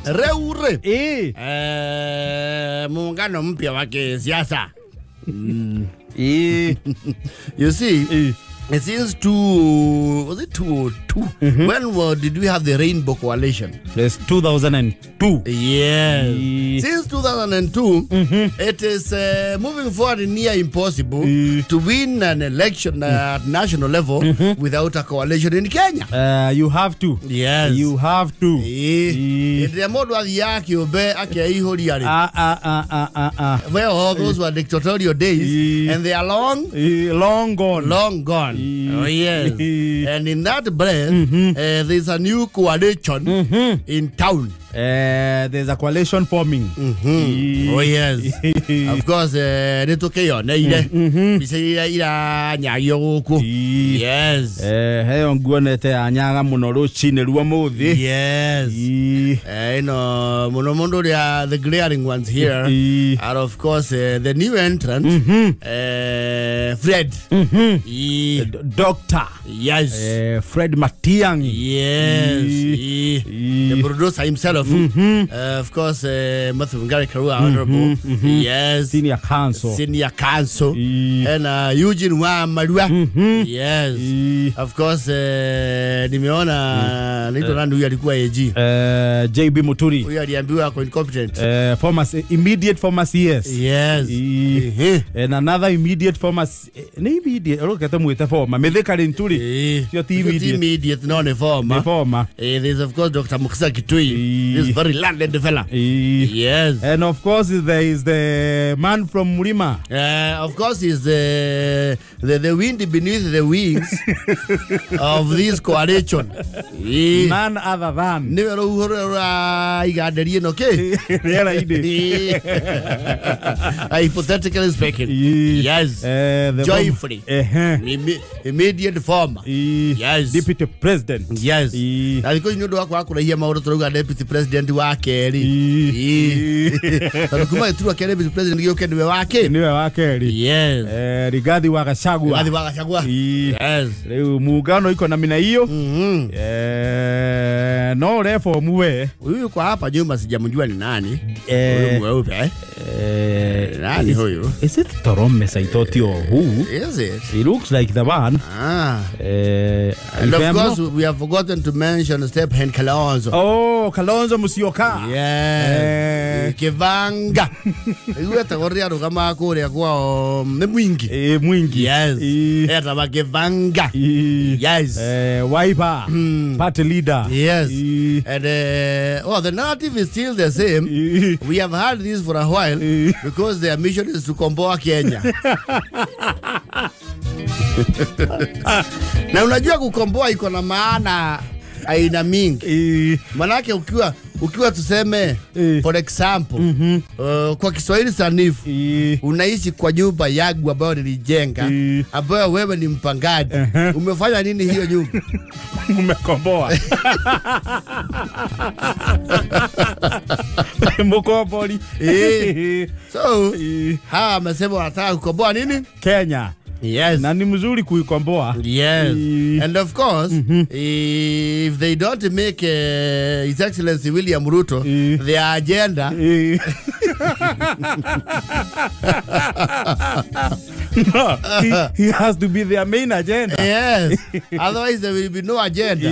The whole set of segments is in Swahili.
Reure. Muungano mpya wa kisiasa. You see, since 2002? When did we have the Rainbow Coalition? Yes, 2002. Yes. Since 2002, it is moving forward near impossible to win an election at national level without a coalition in Kenya. You have to. Yes. You have to. The modu yake obe ake ihoriari. Where all those were dictatorial days, and they are long gone. Long gone. Oh yes. And in that breath, there's a new coalition in town. There's a coalition forming. Oh yes. Of course, nitokeyo na ile bisira ira nyayoku. Yes. Heyo nguonete anyaga muno ruchine ruo muthi. Yes. Muno mondo the glaring ones here are of course the new entrant Fred. Doctor. Yes. Fred Matiang'i. Yes. The producer himself. Of course, Matthew Ngari Karua, Honorable. Yes. Senior Council. And Eugene Wamalua. Yes. Of course, nimeona nito randu huyu alikuwa AG. JB Muturi. Huyu aliambiwa ako incompetent. Immediate former CS. Yes. And another immediate former former. Metheka Linturi. Immediate, no ne former. There's of course Dr. Mukisa Kitui. This very landed fella. Yes. And of course there is the man from Murima. Of course is the wind beneath the wings of this coalition. None other than hypothetically speaking. Yes. Joyfully. Immediate former. Yes. Deputy President. Yes. Na because you know wakurahia mauro turuga Deputy President wa Keri. Kuma turuga Deputy President yoke niwe wa Keri. Yes. Rigathi wa Gachagua. Yes. Leo muungano iko na mina hiyo. No reform we. Huyu kwa hapa nyuma sijamjua ni nani. Huyu mweupe. Nani huyu? Is it Torome Saitoti or who? Is it? He looks like the one. And of course we have forgotten to mention Stephen Kalonzo. Oh, Kalonzo Musyoka. Yeah. Kivanga. Iwe tagoria rugama kure kwa mwingi. Mwingi. Yes. Eta ba Kivanga. Yes. Wiper. Party leader. Yes. And the narrative is still the same. We have had this for a while because their mission is to komboa Kenya. Na unajua kukomboa iko na maana aina mingi. Manake ukiwa tuseme for example kwa Kiswahili sanifu unaishi kwa nyumba yangu ambayo nilijenga ambayo wewe ni mpangaji. Umefanya nini hiyo nyumba? Umekomboa. Mkomboli. So hawa amesema wanataka kukomboa nini? Kenya. Yes. Na ni mzuri kuikomboa. Yes. And of course, if they don't make His Excellency William Ruto their agenda, no, he has to be their main agenda. Yes. Otherwise there will be no agenda.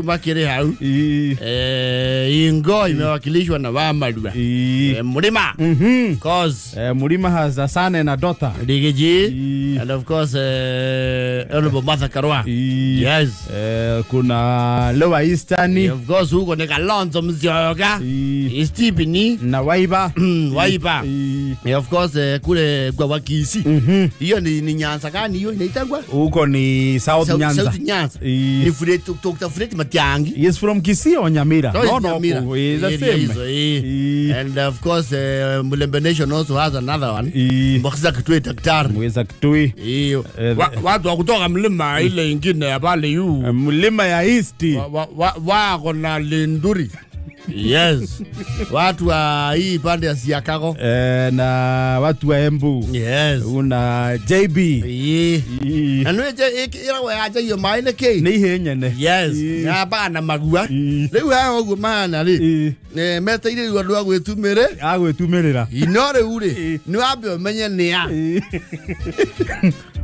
Makire hau. Ingo imewakilishwa na Wamalua. Murima. Cause Murima has a son and a daughter. And of course Honorable Martha Karua. Yes. Kuna Lower Eastern. Of course huko ni Kalonzo Musyoka. Stephen na Wiper. Of course kule kwa Wakisi. Hiyo ni Nyanza gani hiyo inaitangwa? Huko ni South Nyanza. South Nyanza. Ni Dr. Fred Matiang'i. He is from Kisii or Nyamira? No, he's the same. And of course Mulembe Nation also has another one. Mokisa Kitui Daktari. Mweza Kitui. Hiyo. Watu wa kutoka mlima ile ingine ya pale yu. Mlima ya East. Wako na Linduri. Yes. Watu wa hii pande ya Siakago. Na watu wa Embu. Yes. Una JB. Anwe ira wa aja yo maine ke. Ni henyene. Yes. Na bana magua. Riu ha ogu mana ri. Meta ire ru andu agwetumire. Agwetumirira. Inore ure. Ni wabe omenye ni ya.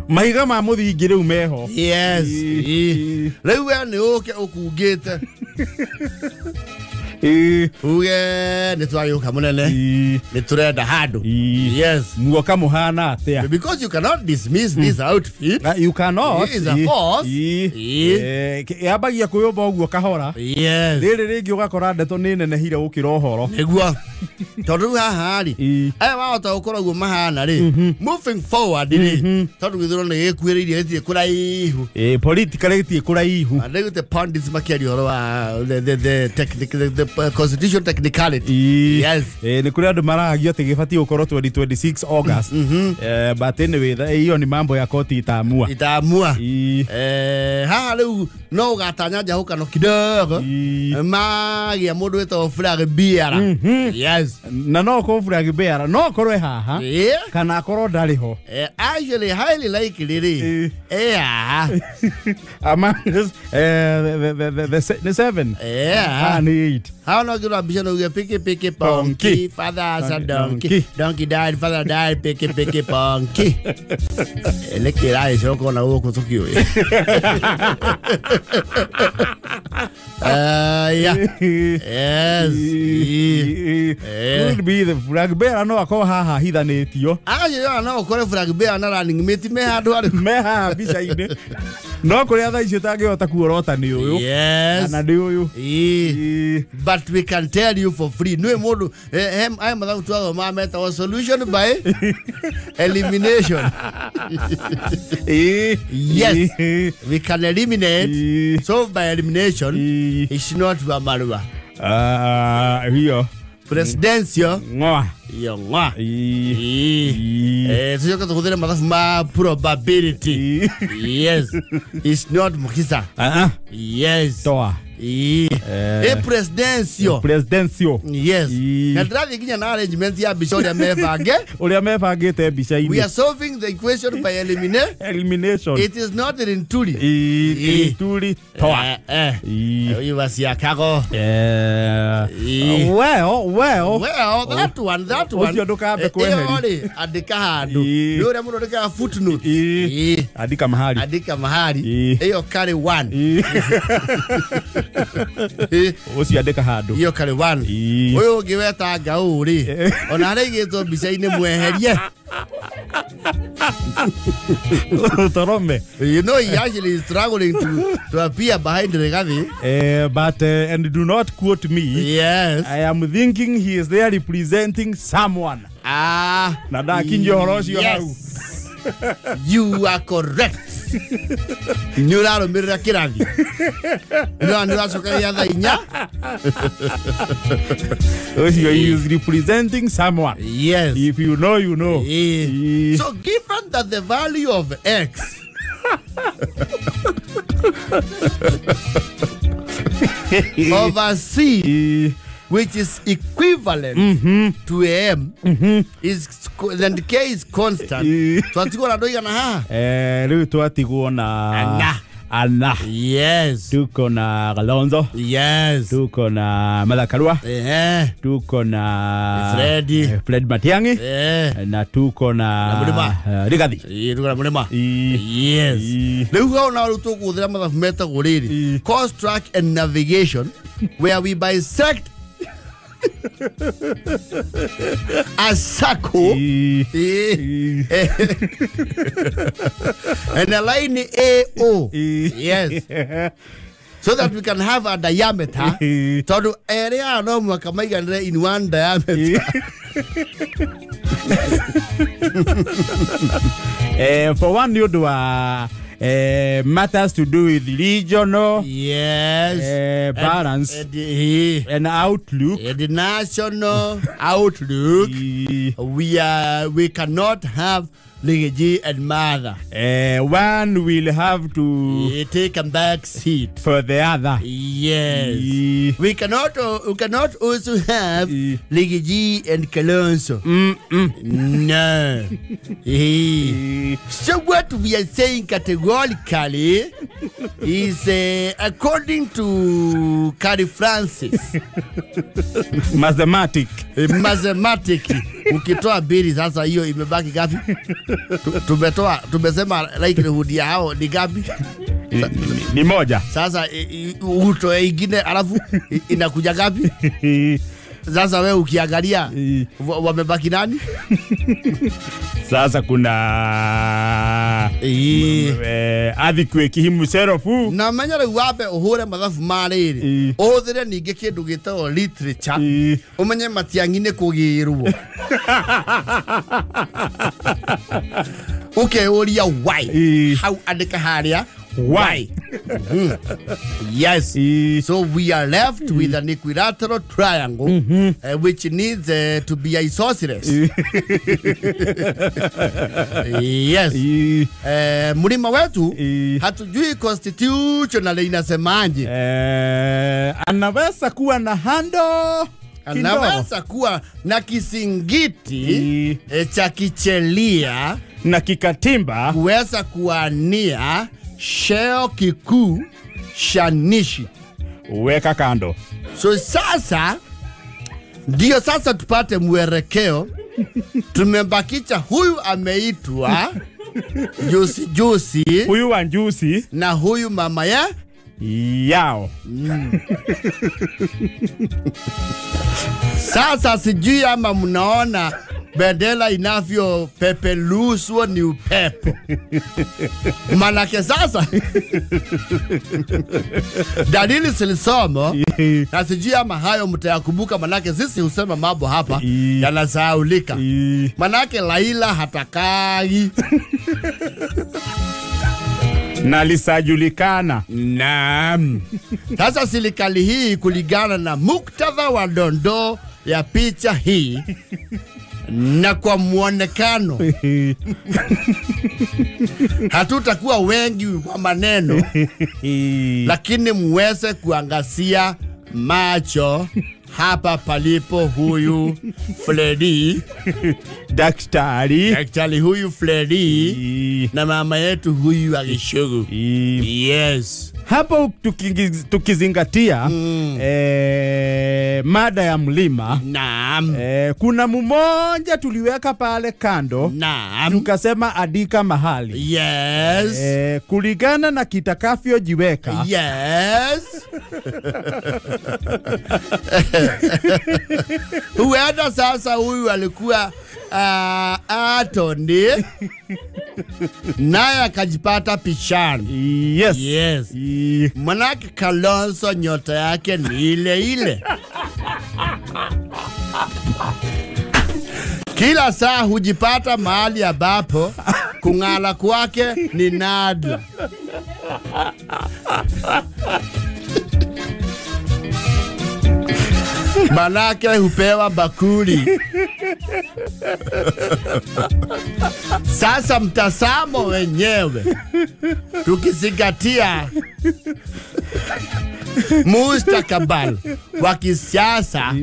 Mahiga ma muthingi riu meho. Yes. Riu we ni oke okungite. Uge ni twayuka munene. Ni turenda handu. Yes. Muoka muhana atia. Because you cannot dismiss this outfit. You cannot. It is a force. Yabagia kuyomba uguo kahora. Yes. Riri ringi ugakora ndeto ni nene hire ukira uhoro. Niguo. Tondu haha ri. Aya wahota gukora uguo mahana ri. Moving forward ri. Tondu githuro ni gikuiririe etie kuraihu. Politically etie kuraihu. And they the pundits makeri horo wa the technical the constitution technicality. Yes. Ni kuri andu maragia ati gibati ukorwo 2026 August. But anyway hiyo ni mambo ya koti itaamua. Haha riu no gatanya njahuka no kidogo. Magia mundu wetwo flag biara. Yes. Na no ko flag biara no korwe haha. Kana korwo ndari ho. Actually highly likely ri. Among us the 7. And 8. How long you be no picky ponky father son donkey died father died picky ponky. Elekira iso ko na wo ko Tokyo. Yeah. Yes. Could be the flag bearer no ako haha hithanitio. Yo no ko flag bearer na running mate me handu ari me ha bica ine. No kuri atha icio tangihota kuorota ni uyu. Yes. Ana ndi uyu. But we can tell you for free. No mundu I mathagu twago ma meta solution by elimination. Yes. We can eliminate. Solve by elimination. It's not Wamarua. Hiyo. Presidential. Ngoa. Yo ngoa. Tuyoka tukudhele mathafu ma probability. Yes. It's not Mukisa. Yes. Toa. Presidential. Yes. Na dravi kinya na arrangement ya bishori ya mefange. Ulia mefangite bica ini. We are solving the equation by elimination. It is not Rinturi. Rinturi. Toa. You was Siakago. Well, that one. Osio ndukambe kweheri. Andika handu. Ni uria muno ndika footnote. Andika mahali. Eyo carry 1. Osio andika handu. Iyo carry 1. Oyo ngiweta ngauri. Ona hari gitwo bica-ini mweherie. Torome. You know he actually is struggling to appear behind the Rigathi. But and do not quote me. Yes. I am thinking he is there representing someone. Nada kinjo horoshi hau. You are correct. Nyuraro mirira kirathi. No ndu asoka ya thainya. He is representing someone. Yes. If you know, you know. So given that the value of X over C, which is equivalent to M, is then the K is constant. Twatigwo na ndoiga na ha. Riu twatigwo na Ana. Yes. Tuko na Galonzo. Yes. Tuko na Malakarua. Tuko na Fred Matiang'i. Na tuko na Rigathi. Tuko na Mulima. Yes. Riu na ru tukuthira mathafu metagwo riri. Course track and navigation where we bisect a circle and a line AO. Yes. So that we can have a diameter. Todo area no mwakamaigana in one diameter. For one you do matters to do with regional balance and outlook. The national outlook. We cannot have Legeji and mother. One will have to take a back seat for the other. Yes. We cannot also have Legeji and Kalonzo. No. So what we are saying categorically is according to Carrie Francis. Mathematic. Ukitoa bili sasa hiyo imebaki gapi? Tumesema likelihood ya hao ni gapi? Ni moja. Sasa utoe ingine alafu inakuja gapi? Sasa wewe ukiangalia wamebaki nani? Sasa kuna athikwe kihimu serofu na manyara wape uhure mathafu mariri othire ninge kindu gitao literature umenye matiangine kugirwo uria why how andika haria why yes so we are left with an equilateral triangle which needs to be isosceles. Yes. Mlima wetu hatujui constitutional inasemaje. Anaweza kuwa na hando, anaweza kuwa na kisingiti cha kichelia na kikatiba kuweza kuania sheo kikuu shanishi. Weka kando. So sasa ndio sasa tupate mwelekeo. Tumembakicha huyu ameitwa Juicy, huyu Wanjusi na huyu mama yao. Sasa sijui ama mnaona bendera inavyo pepeluswa ni upepo. Manake sasa dalili zilisomo na sijui ama hayo mtayakumbuka, manake sisi husema mambo hapa yanasahaulika. Manake Laila hatakagi na lisajulikana. Naam. Sasa serikali hii kulingana na muktadha wa dondoo ya picha hii na kwa muonekano hatutakuwa wengi wa maneno, lakini muweze kuangazia macho hapa palipo huyu Freddy, daktari huyu Freddy na mama yetu huyu Agishugu. Yes. Hapo tukizingatia mada ya mlima. Naam. Kuna mmoja tuliweka pale kando. Naam. Tukasema andika mahali. Yes. Kulingana na kitakavyo jiweka. Yes. Huenda sasa huyu alikuwa Atoni naye akajipata pichani. Yes. Yes. Manake Kalonzo nyota yake ni ile ile. Kila saa hujipata mahali ambapo kung'ala kwake ni nadra. Manake hupewa bakuli. Sasa mtazamo wenyewe tukizingatia mustakabali wa kisiasa,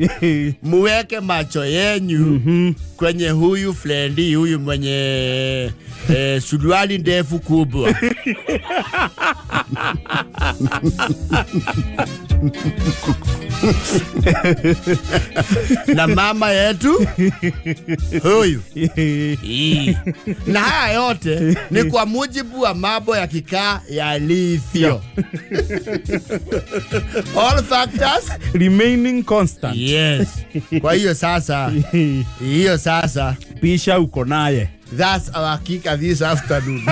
muweke macho yenyu kwenye huyu Freddy, huyu mwenye suruali ndefu kubwa. Na mama yetu huyu. Na haya yote ni kwa mujibu wa mambo ya kikaa yalivyo. All factors remaining constant. Yes. Kwa hiyo sasa pisha uko naye. That's our kick this afternoon.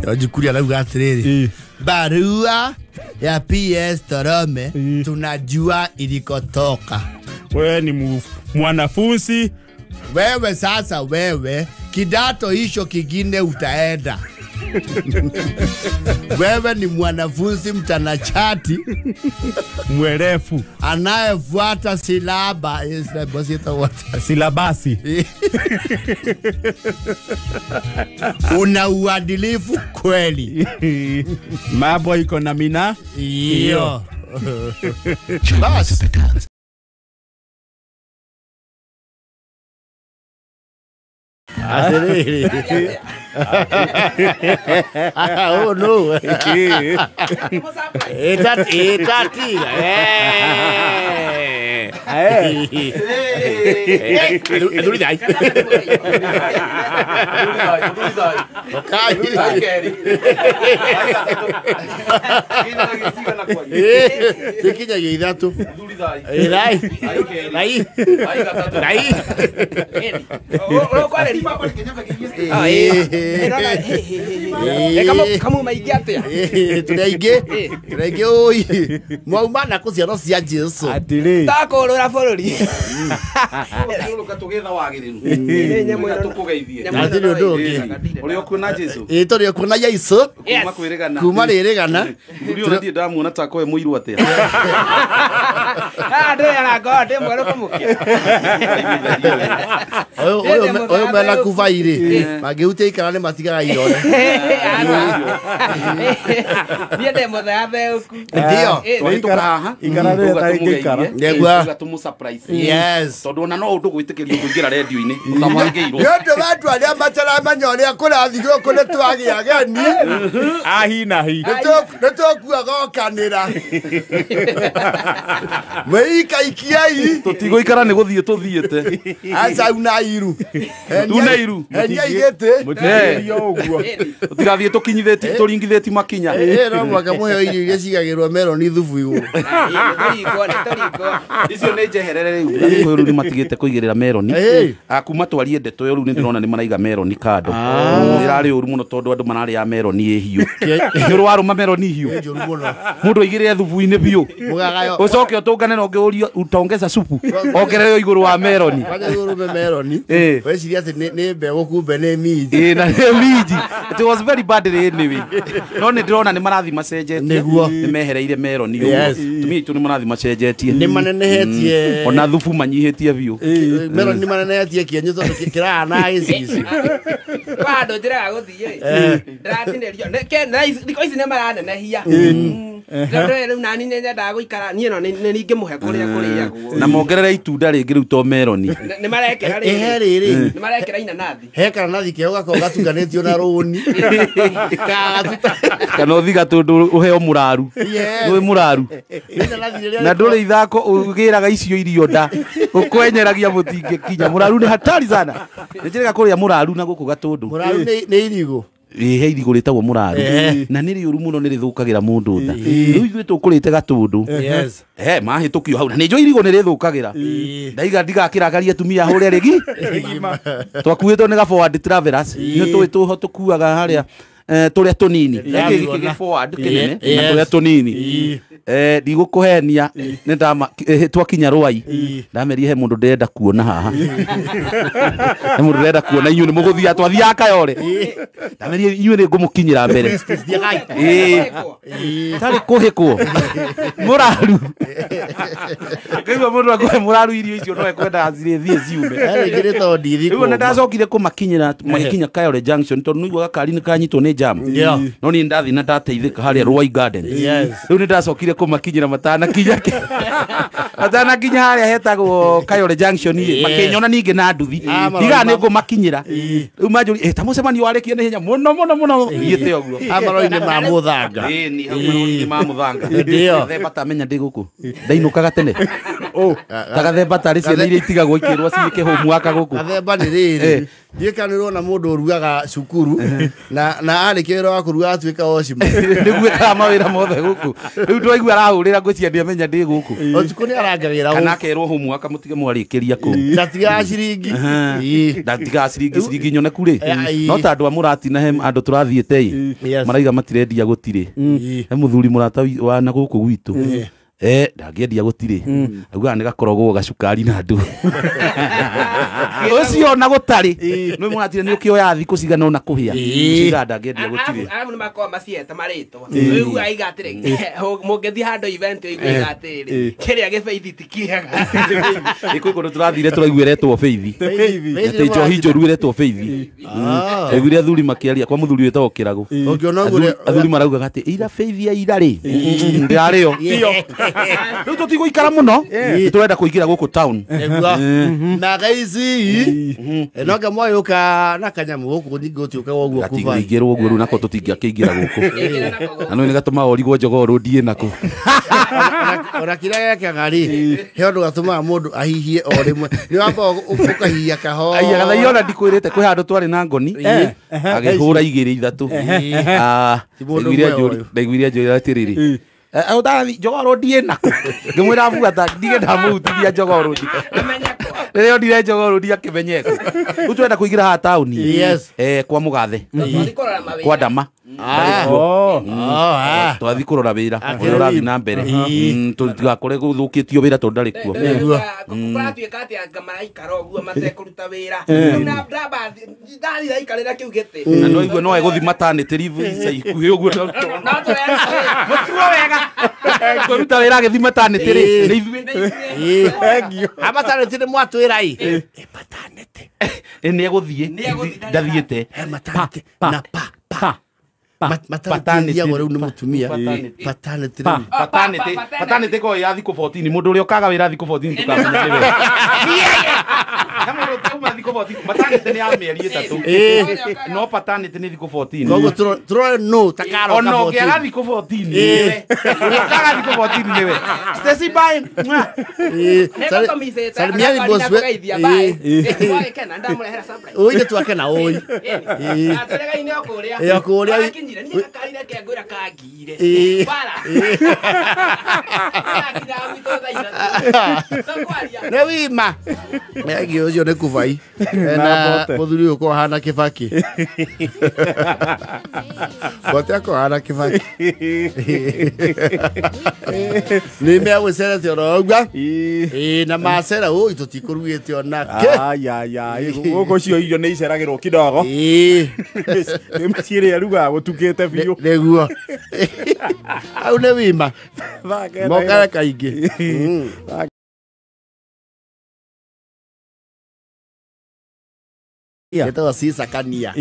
Wajikulia la ugatiriri. Barua ya PS Torome tunajua ilikotoka. Wewe ni mwanafunzi. Wewe sasa kidato hicho kingine utaenda. Wewe ni mwanafunzi mtanashati mwerefu anayefuata silabasi. Una uadilifu kweli. Mambo iko na mina hiyo. Basi. Oh no. Kamu maigiate tunaige oi mwaumana kuciaro cia Jesu atiri takorora borori tugetha wagiriru tukugeithie atiri ndoki uri okuna Jesu turi okuna Yesu kuma kwirigana kuma ririgana uri ndi ndamuona tako we muiru atia ndo yana god mwero kumukia oyo mena kuvaire mageutia ikara ni matigaga irore niende mutha theuku ndio ikara haha ikara rä taingä Negua. tumu surprise yes tondu ona no undu gwitikiria kuingira radio-ini ukamwangiirwo ndio watu aria mataramenya uria kurathigwo kune twagi ageni ahinahi nitokua gokanira meikaikiai tutigo ikara ni guthie tuthiete aca unairu Unairu. enya igete mutirio uguo tutigathie tukinyitheti turingitheti makinya no mwaka muheo irio iria cigagirwo meroni thubu iguru icio ni njeherere riu riu ni matigite kuigirira meroni akuma twarie ndeto yo riu ni ndirona ni maraiga meroni kando irari uru muno tondu andu marari ya meroni hiu ni rwaruma meroni hiu mundu igire thubu-ini biu ucoke utungane no ngiurio utongeza supu ongerere iguru wa meroni Wacha urume meroni weciria ati ni mbegu kumbe ni minji na minji it was very bad anyway no ni ndirona ni marathi macenjetie Niguo. ni mehereire meroni Yes. tumi itu ni marathi macenjetie ni manenehetie ona thubu manyihitie biu meroni ni manenehetie kienyo tondu kirana gicici bado ndiraga guthie ndiratinderio ndiko ici ne maranenehia ndio nani nyendaga guikara nie no ni ningimuhe kuria kuriagwo na mongerere itunda ringi riu to meroni ni marekera ehe riri ni marekera inanathi he karanathi keo gako gatukanitio na runi kagatuta kana uthi gatundu uheo muraru wi muraru na nduri ithako ugiraga icio irio nda ukwenyeragia mutinge kinya muraru ni hatari sana njirega kuria muraru na guku gatundu muraru ni irigo he irigo ritagwo muraru na nä rä å ru må no nä rä thå kagä ra må ndå nda rä u ithuä tå kå rä te gatå ndå mahä tå kio hau na nä njå irigo nä rä thå kagä ra ndaiga ndigakä ragaria atumia hå rä a rä gi twakuä two nä gaforward travelers nä tå ä tå ho tå kuaga harä a tå rä a tå nini kä nene na tå rä a tå nini ndigå kå henia nä twakinya rwai ndamerie he må ndå ndärenda kuona haha he må ndå ndärenda kuona inyuä nä må gå thia twathiaga kayore ndamerie inyuä nä ngå må kinyä ra mbere tarä kå hä kwo må raru kaigua må ndå akåhe må raru irio icio no ekwenda cirä thiä ciume rä u nä ndacokire kå makinyä ra magäkinya kayore junction tondå nä iguaga kari nä kanyitwo nä jam no niä ndathi na ndateithä ka harä a rwai garden rä u nä ndacokire kå makinyä ra matanakinya harä a hetagwo kayore junction makenyona ningä na nduthi iga nä ngå makinyä ra rä u manjå ta må cemanio warä kie nä hinya må no thiä te å guo amaroni ma muthanga mamå thanga themba tamenya ndä gå kå ndainå kaga tene ta gathemba tarä ciana iria itigagwo ikä rwo ciä kä hå mwaka gå kå gathemba nä rä rä ndiä kanä na må ndå å rugaga cukuru na arä kä wä ra wa kå ruga atuä ka ocimo nä guäkaga mawä ra mothe gå kå rä u ndwaigua arahå rä ra ngå cia ndä amenya ndä gå kå otukå nä arangagä ra kana akerwo hå mwaka må tige mwarä kä ria kå ndatigaga ciringi ndatigaga ciringi nyoneku rä no ta andå a må ratina he andå tå rathiä te maraiga matirendia gå tirä he må thuri må rata wa na gå kå gwitå ndangĩendia gũtirĩ augaga nĩ gakoragwo gacukari na andũ ũcio ona gũtarĩ nĩ mũratire nĩ ũkĩoya thikũ cigana ona kũhĩa ciga ndangĩendia gũtirĩ arabu nĩ makorwo maciete marĩtwa rĩu aiga atĩrĩ mũngĩthiĩ handũ event oiga atĩrĩ kĩrĩa gĩbeithi ti kĩega ĩkũ ĩkũndũ tũrathire tũraigua ĩretwo beithi atĩ njohi njũru ĩretwo beithi aiguire athuri makĩaria kwa mũthuri wĩtagwo Kĩragũ athuri maraugaga atĩ ira beithi ya ira rĩ ndĩrarĩo rĩu tũtigũikara mũno tũrenda kũingĩra gũkũ town na gaici noga moyo ka na kanyamu gũkũ ningĩ ũtĩũkaga ũguo kũva gatigĩingĩrwo ũguo rĩu nako tũtingĩakĩingĩra gũkũ na no nĩ gatũmaga ũrigwo Njogoo Road nako ona kĩrĩa gĩakaga rĩ he ũndũ gatũmaga mũndũ ahihie o rĩmwe nĩ wamba ũkahihia kahoora aiyaga ona ndikwĩrĩte kwĩ handũ twarĩ na ngoni agĩhũra 2-3 ndaiguire njũria atĩrĩrĩ ũtarathi Njogoo Road nako ngĩmwĩra abuata ndige ndamũhutithia Njogoo Road rĩrĩa ondire Njogoo Road akĩmenyeka rĩu twenda kũingĩra haha taũni kwa mũgathe kwa ndama twathi kũrora wĩra ũrĩa ũrathi na mbere tũtigakore gũthũkĩtio wĩra tondũ ndarĩ kuo kũratuĩka atĩ anga maraikara ũguo matekũruta wĩra ndathiĩ aikarĩra kĩu gĩtĩ na no igue no egũthi maternity leave ica ikuhĩ ũguo mũtuo wega kũruta wĩra agĩthi maternity rĩ nĩ ithuĩ maternity nĩ mwatwĩra ĩ maternity nĩ egũthiĩ ndathiĩte na maternity ya rĩu nĩ mũtumia paternity ko ya thikũ 14 mũndũ ũrĩa ũkaga wĩra thikũ 14 tukamenya nĩwe kama ũtuma thikũ 14 maternity nĩ ya mĩeri 3 no paternity nĩ thikũ 14 koguo tũrore no takaro ona ũngĩaga thikũ 14 ũkaga thikũ 14 nĩwe Stacy Bine salimiani boss oye twake na oye atĩrega-inĩ okũrĩa nĩ gakarire kengwĩra kangire nĩ wima nĩagĩ ũcio nĩ kũbai na mũthuri ũyũ kũhana Kĩbakĩ bote kũhana Kĩbakĩ nĩ megwĩcerete oro ũgua na macera ũi tũtikũrugĩte onake gũkũ cio irio nĩ iceragĩrwo kidogo ciĩrĩa ruga gũtukĩte biũ nĩguo au nĩ wima mokare kaingĩ Gĩtagwo Cisakania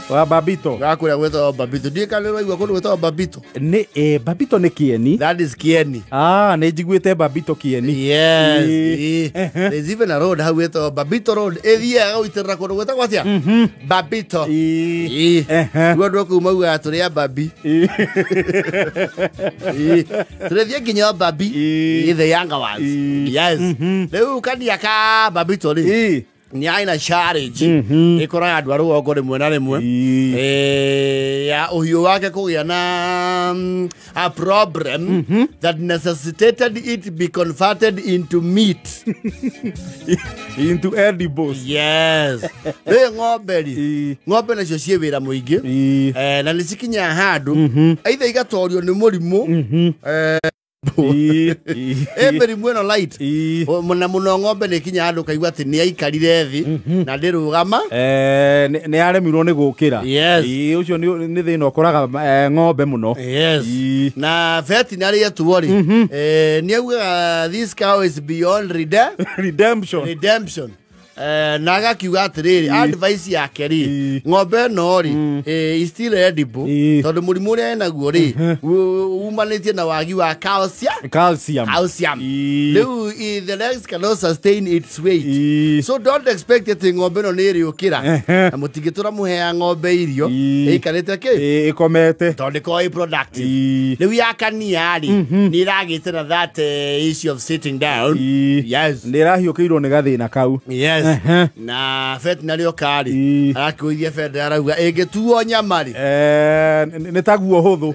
wa Babito gakũrĩa gwĩtagwo Babito ndiĩ kana nĩwaigua kũndũ gwĩtagwo Babito nĩ Babito nĩ Kieni that is Kieni nĩ njiguĩte Babito Kieni yes there's even a road hau gwĩtagwo Babito Road ĩthiaga gũitĩrĩra kũndũ gwĩtagwo atĩa Babito guo andũ kũu maugaga tũrĩa Babi tũrĩthiĩ nginya Babi the younger ones yes rĩu kania ka Babito rĩ ni aina challenge ikoraga andũ a rũgongo rĩmwe na rĩmwe ya ũhiũ wake kũgĩa na a problem that necessitated it be converted into meat into edibles yes rĩ ng'ombe nacio ciĩ wĩra mũingĩ na nĩ cikinya handũ either igatorio nĩ mũrimũ mĩrimũ ĩno light mũna mũno ng'ombe nĩ kinya handũ kaigua atĩ nĩ aikarire thĩ na ndĩrũgama nĩ aremirwo nĩ gũkĩra ũcio nĩ thĩna ũkoraga ng'ombe mũno na veterinary yetuo rĩ nĩ augaga this cow is beyond redemption na agakiuga atĩrĩrĩ advice yake rĩ ng'ombe ĩno rĩ is still edible tondũ mũrimũ ũrĩa enaguo rĩ umanĩtie na wagi wa calcium rĩu the legs cannot sustain its weight so don't expect atĩ ng'ombe ĩno nĩ ĩrĩũkĩra na mũtingĩtũra mũhea ng'ombe irio ĩikarĩte kĩ ĩkomete tondũ ĩkorwo productive rĩu yakania rĩ nĩ ĩragĩte na that issue of sitting down nĩ ĩrahiũkĩirwo nĩ gathĩna kau na veterinary okari arakuithia veterinary arauga ingetuo nyamari nĩ taguo hũthũ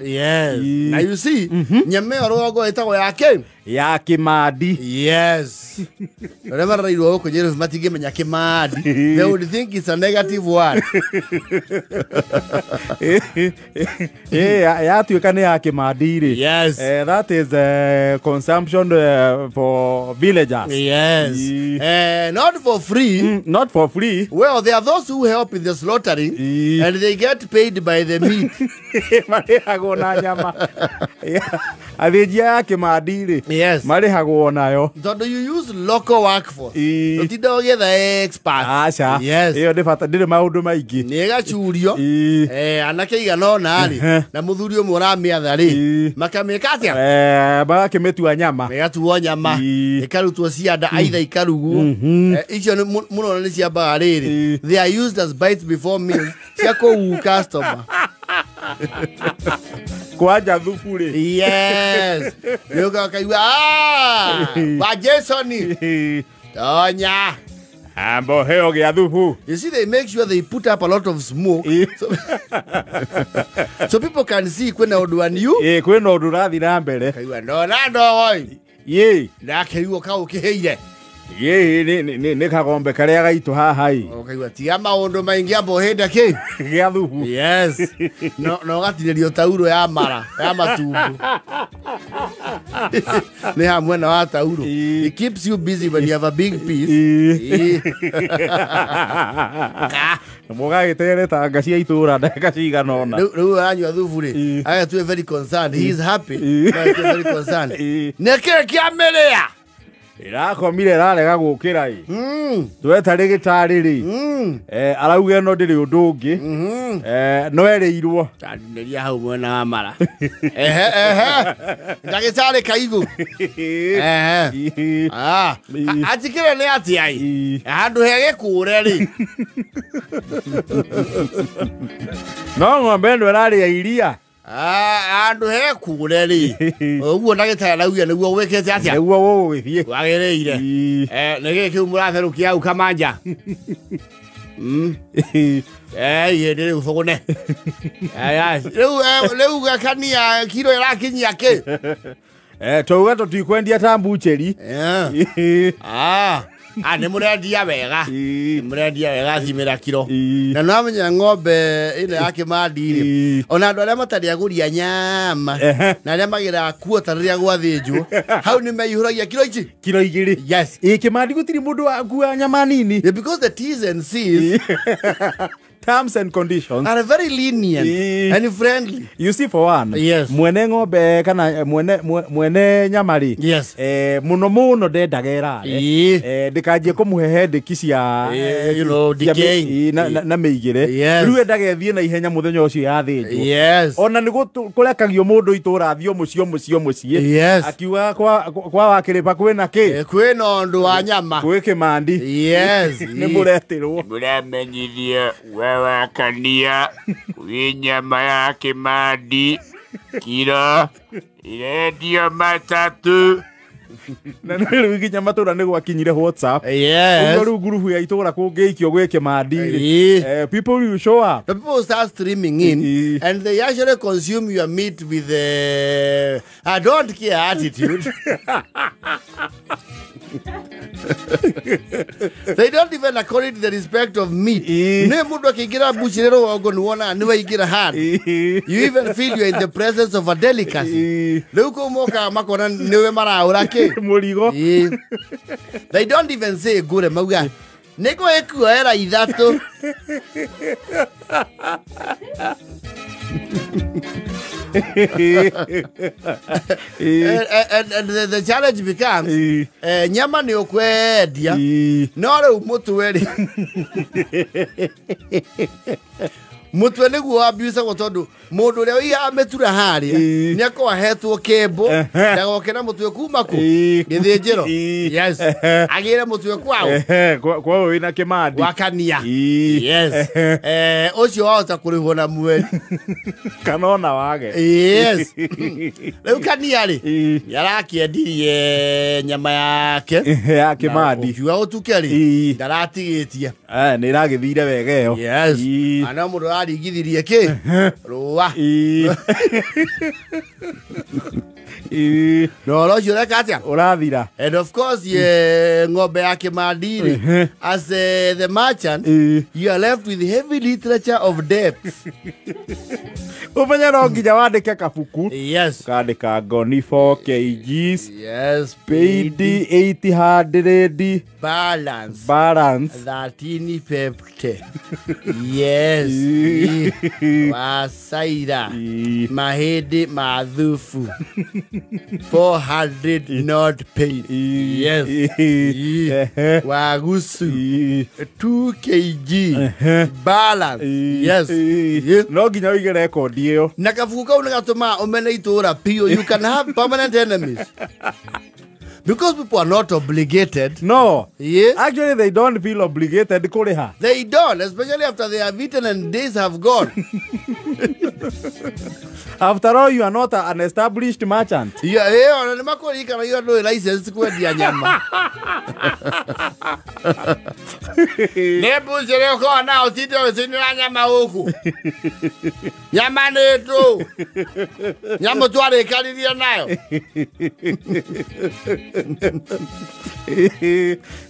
na you see nyama ĩyo rũgongo ĩtagwo yake ya Kimandi remember iro ko nyero matingĩmenya Kimandi they would think it's a negative word yatuĩka nĩ ya Kimandi rĩ that is consumption for villagers not for free well there are those who help in the slaughtering and they get paid by the meat marĩhagwo na nyama athĩnjia ya Kimandi rĩ marĩhagwo nayo tondũ you use local workforce ũtinda ũgĩetha experts aca ĩyo ndĩ bata ndĩrĩ maũndũ maingĩ nĩ gacurio anake igana ũna rĩ na mũthuri ũmwe ũramĩatha rĩ makamĩka atĩa magakĩmĩtua nyama megatuo nyama ikarutwo cianda aitha ikarugu icio mũno nĩ ciambaga rĩrĩ they are used as bites before meals cia kũu customer kwanja thubu rĩ nĩ ũgakaigua wa Jasoni tonya mboheo gĩa thubu. You see, they make sure they put up a lot of smoke so people can see kwena ũndũ aniu kwena ũndũ ũrathi na mbere kaigua ndona ndogoi ndakeigua kau kĩhĩire nĩ kagombe karĩa gaitũ haha kaigua tiga maũndũ maingĩ amba ũhĩnda kĩ gĩa thubu no ũgatinĩrio tauro ya mara ya matumbu nĩ hamwe na wa tauro it keeps you busy when you have a big piece mũgagĩtere tanga cia itũra ndagĩka cigana ũna rĩu aranyua thubu rĩ agatuĩ very concerned he is happy very concerned nĩkĩ kĩamĩrĩa irakomire rarega gũkĩra tweta rĩgĩtarĩ rĩ arauga ĩno ndĩrĩ ũndũ ũngĩ no erĩirwo ndĩria hau mwena wa mara ndagĩtarĩ kaigũ atikĩre nĩ atĩa handũ he gĩkũre rĩ no ng'ombe ĩno ĩrarĩa iria andũ he kure ri uguo ndagĩtarĩ arauga nĩguo gwĩkĩte atĩa nĩguo gũgĩthiĩ wagĩrĩire nĩ gĩkĩ mũratherũkia hau kamanja hĩndĩ rĩu bũgũne rĩu gakania kiro ĩrakinyia kĩ twauga tũtikwendia ta mbucheri nĩ mũrendia wega thimĩra kiro na no amenya ng'ombe ĩno ya Kimandi rĩ ona andũ arĩa matarĩ agũria nyama na arĩa magĩraga kuota rĩrĩa gwathĩnjwo hau nĩ meihũragia kiro ici kiro igĩrĩ Kimandi gũtirĩ mũndũ wakua nyama nini because the T's and C's terms and conditions are very lenient and friendly. You see, for one, mwene ng'ombe kana mwene nyama ri muno ndendagera ndikanjie kumuhehe ndiki cia decaying na meigire riu endagethie na ihenya muthenya ucio yathinjwo ona ni kurekagio mundu itura thio mucio akiuga kwa wakiripa kwina ki kwina undu wa nyama gwi Kimandi ni muretirwo muramenyithie wakania wi nyama ya Kimandi kiro irendio matatu na rĩu nginya matũra nĩ gwakinyire WhatsApp rĩu ngurubu ya itũra kũngĩikio gwĩ Kimandi people will show up, the people start streaming in and they actually consume your meat with the I don't care attitude. They don't even according to the respect of meat. Ne mundu akigira buchirero wago nuona ni waigira hand. You even feel you're in the presence of a delicacy. Leuko moka makona niwe maraura ke murigo. They don't even say gure mauga. Neko ekuera idhato. And the challenge becomes nyama ni okwendia no rĩu mũtu weri mutwe niguo abuse go tondu mundu ria wi ametura haria ni akwa hetwo kembo ndagokena mutwe kuma ku githinjiro yes agire mutwe kwao wina Kimandi wakania yes ucio wahota kurihwo na mweri kanona wage yes riu kania ri yarakiendirie nyama yake ya Kimandi ukiuga utuke ri ndaratigitie ni iragithire wega iyo yes ana mundu arigithirie ki ruwa no rojo reka atia urathira and of course ng'ombe ya Kimandi as the merchant you are left with heavy literature of debts umenya no nginya wandike kabuku yes kandika ngoni 4 kgs yes paid 800 balance 1350 yes wasaira mahindi mathufu 400 not paid yes wagusu 2 kg balance yes no nginya wige record iyo na kabuku kau nagatuma umene itura pio you can have permanent enemies because people are not obligated. No. Yes. Actually, they don't feel obligated. They don't, especially after they have eaten and days have gone. After all, you are not an established merchant. Yeah, you are no license to kwendia nyama. Nebu zile kwa na utite usinira nyama huku. Nyama netu. Nyama tuare kaliria nayo.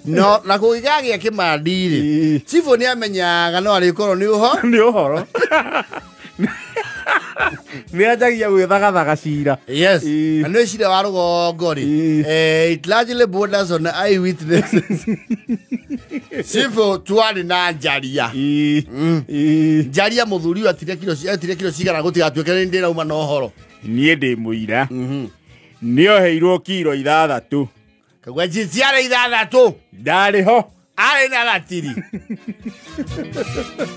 No, na kugigagia Kimandi ri. Chifu ni amenyaga no arikorwo ni uhoro. Ni ajagia gwithagathaga cira. Yes. And no cira wa rugongo ri. It largely borders on eyewitnesses. Chifu twari na njaria. Njaria muthuri atire kilo cigara gutigatuike ni ndira uma no horo. Nie ndi muira. Nio heirwo kilo 6. Kagwa jinsiara 6. Ndari ho. Ari na gatiri.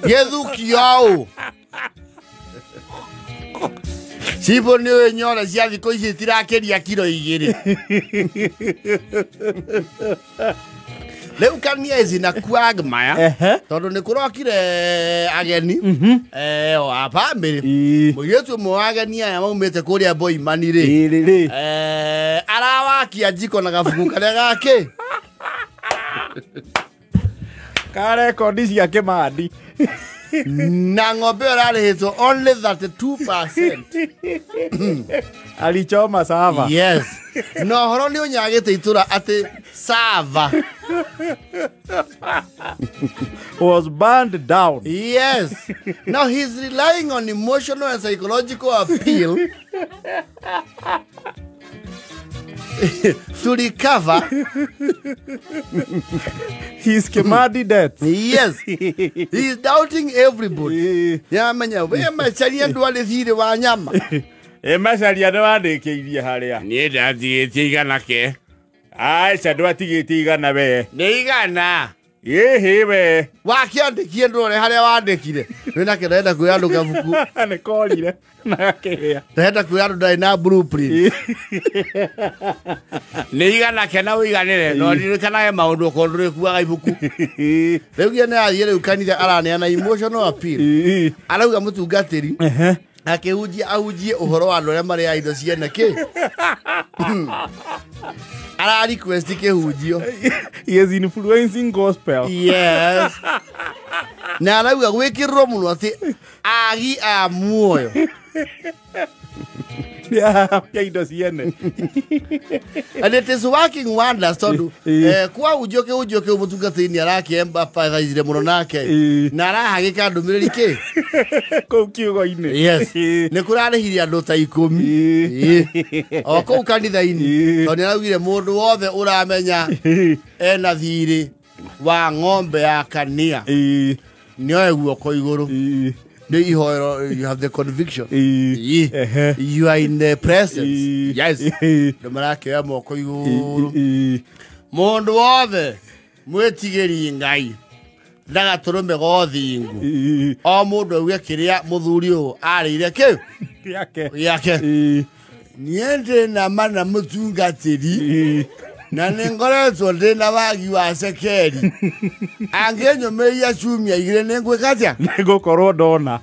Yethukio. Chifu ni wenyora cia thiko ici tirakeria kilo 2. Leu Kania is in a quagmire. Tondu ni kurokire ageni. Wa family. Muyetu muageni ya maumete kuria boy manire. Arawakia jiko na gafuku kare gake. Kare kondisi ya Kimandi. Na ng'ombe ararihitwo only 32%. Alichoma sava. Yes. No horo ni unyagite itura ati sava was burned down. Yes. Now he's relying on emotional and psychological appeal to recover his Kimandi debt. Yes. He's doubting everybody. Yamanya we macharia ndwale thire wa nyama. Macharia ndwandikeirie haria. Ni ndathigite igana ke. Ai ndwatigite igana we. Ni igana. Yehe we. Wakiandikie ndore haria wandikire. Wina kirenda kuyanduka buku. Ni korire. Na kehia. Ndenda kuyandu na blueprint. Ni igana kena wiganire no ndirikana maundu kondure kuaga ibuku. Reugia na athire ukanitha araneana emotional appeal. Arauga mutungatiri. Akehujie uhoro wa ndore mari ya indo ciene ki. Ara request kehujio. He is influencing gospel. Yes. Na arauga gwikirwo muno ati agi a muoyo. Yeah, indo ciene. And it is working wonders tondu kwa ujoke umutungatini arake empathize muno nake na arahagika ndumiriri ki ko kiugo-ini. Yes. Ni kurarihiria andu ta 10. O ko kanitha-ini tondu araugire mundu wothe uramenya ena thiri wa ng'ombe ya Kania nioe guoko iguru. You have the conviction. You are in the presence. Yes. Ndomarake ya moko iguru. Mundu wothe mwetigeri Ngai. ndagaturume gothingu o mundu auge kiria muthuri u arire kiu yake niende na mana mutungatiri na ningoretwo ndina wagi wa cekeri angenyomeria cumia igire ningwikatia nigukorwo ndona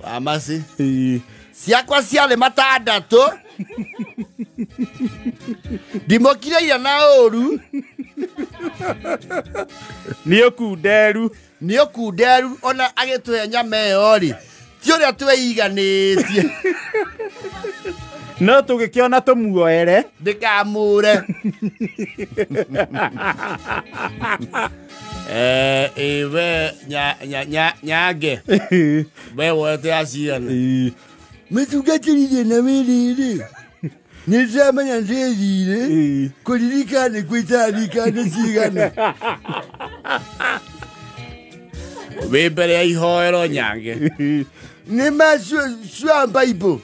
amasi ciakwa ciarĩ matandatu ndimokire ira na ũru nĩ ũkunderu ona agĩtũhe nyama ĩyo rĩ ti ũrĩa twĩiganĩtie no tũgĩkĩona tũmuoere ndĩkamũre we nyange we wote acigana mĩtungatĩrire na wĩrĩrĩ nĩndĩramenya ndĩthire kũririkane kwĩtarikane cigana wĩ mbere ya ihoero nyange nĩ macua Bible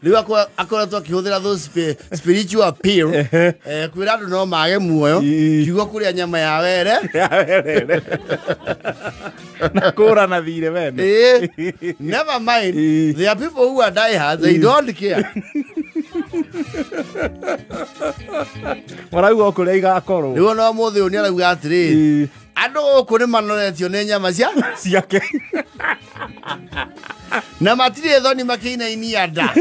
rĩu akoretwo akĩhũthĩra those spiritual pill kwĩra andũ no mage muoyo kiugo kũrĩa nyama ya were na kũrana thire wene never mind there are people who are diehards they don't care marauga kũrĩa igakorwo rĩu no mũthĩ ũyũ nĩarauga atĩrĩ andũ gũkũ nĩ manoretio nĩ nyama ciake na matirĩ thoni makĩinainia nda